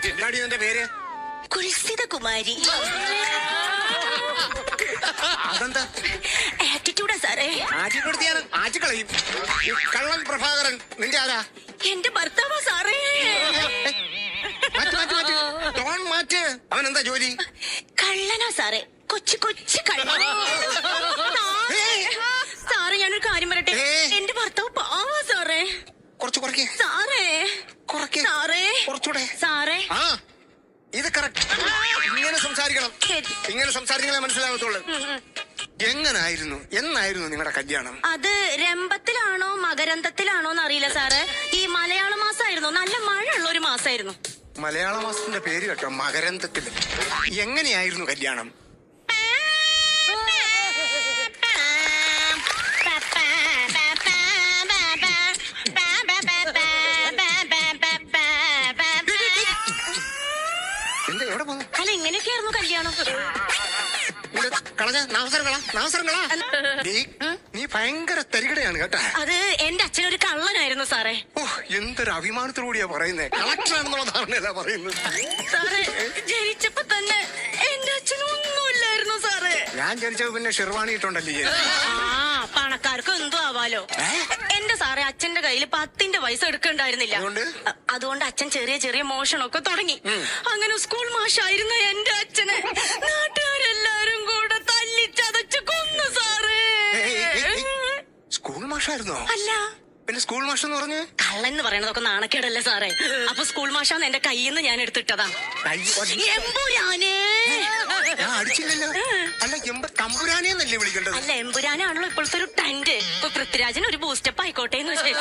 എന്താടി നിന്റെ പേര്? കുൽസിത കുമാരി. അതെന്താ ആറ്റിറ്റ്യൂഡാ സാറേ. ആറ്റിക്കൊടുത്തിയാണ് ആറ്റിക്കളയും. കള്ളൻ പ്രഭാകരൻ നിന്റെ ആരാ? എന്റെ ഭർത്താവാ സാറേ. ടോൺ മാറ്റ്. അവൻ എന്താ ജോലി? കള്ളനാ സാറേ, കൊച്ചു കൊച്ചു കള്ളൻ. സാറേ ഞാനൊരു കാര്യം പറയട്ടെ, എന്റെ ഭർത്താവ് പാവാ സാറേ. കുറച്ച് കുറയ്ക്കേ സാറേ. കുറയ്ക്കേ സാറേ കുറച്ചൂടെ സാറേ. ആ ഇത് കറക്റ്റ്. ഇങ്ങനെ സംസാരിക്കണം. ഇങ്ങനെ സംസാരിച്ചാലേ മനസ്സിലാകത്തുള്ളൂ. എന്നായിരുന്നു നിങ്ങളുടെ കല്യാണം? അത് രംഭത്തിലാണോ മകരന്തത്തിലാണോ എന്നറിയില്ല സാറ്. ഈ മലയാള മാസമായിരുന്നു, നല്ല മഴയുള്ള ഒരു മാസമായിരുന്നു. മലയാള മാസത്തിന്റെ പേര് കേട്ടോ, മകരന്തത്തില്. എങ്ങനെയായിരുന്നു കല്യാണം? എന്താ എവിടെ പോകുന്നു? അല്ല ഇങ്ങനെയൊക്കെയായിരുന്നു കല്യാണം. നീ ഭയങ്കര തരികടയാണ് കേട്ടാ. അത് എന്റെ അച്ഛനൊരു കള്ളനായിരുന്നു സാറേ. ഓ എന്തൊരു അഭിമാനത്തോടുകൂടിയാ പറയുന്നേ. കളക്ടറാണെന്നുള്ള ധാരണയല്ല പറയുന്നത്. സാറേ ജനിച്ചപ്പോ തന്നെ എന്റെ അച്ഛനൊന്നുമില്ലായിരുന്നു സാറേ. ഞാൻ ജനിച്ചപ്പോ പിന്നെ ഷെർവാണി ഇട്ടുണ്ടല്ലേ. പണക്കാർക്ക് എന്തോ ആവാലോ. എന്റെ സാറേ അച്ഛന്റെ കയ്യിൽ 10 പൈസ എടുക്കണ്ടായിരുന്നില്ല. അതുകൊണ്ട് അച്ഛൻ ചെറിയ ചെറിയ മോഷണമൊക്കെ തുടങ്ങി. അങ്ങനെ സ്കൂൾ മാഷായിരുന്ന എന്റെ അച്ഛനെ നാട്ടുകാരെല്ലാരും കൂടെ തല്ലിച്ചതച്ച് കൊന്നു സാറേ. സ്കൂൾ മാഷായിരുന്നോ? അല്ല പിന്നെ സ്കൂൾ മാഷ് എന്ന് പറഞ്ഞ് കള്ളൻ എന്ന് പറയണതൊക്കെ നാണക്കേടല്ലേ സാറേ. അപ്പൊ സ്കൂൾ മാഷാന്ന് എന്റെ കയ്യിൽ നിന്ന് ഞാൻ എടുത്തിട്ടതാ. എമ്പുരാനേ. ഞാൻ അടിച്ചില്ലല്ലോ. അല്ല തമ്പുരാനെന്നല്ലേ വിളിക്കേണ്ടത്? അല്ല എമ്പുരാനാണല്ലോ ഇപ്പോഴത്തെ ഒരു ട്രെൻഡ്. ഇപ്പൊ പൃഥ്വിരാജന് ഒരു ബൂസ്റ്റപ്പ് ആയിക്കോട്ടെ എന്ന് വെച്ചു.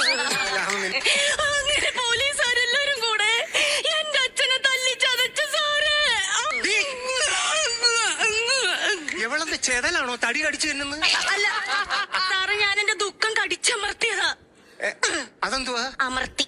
അങ്ങനെ പോലീസുകാരെല്ലാരും കൂടെ എന്റെ അച്ഛനെ തല്ലിച്ചതച്ചു സാറേ. എവളെന്ത് ചെതലാണോ തടി കടിച്ചു തിന്നുന്നത്? അല്ല സാറേ ഞാൻ എന്റെ ദുഃഖം കടിച്ചമർത്തിയതാ. അതെന്തുവാ? അമർത്തി.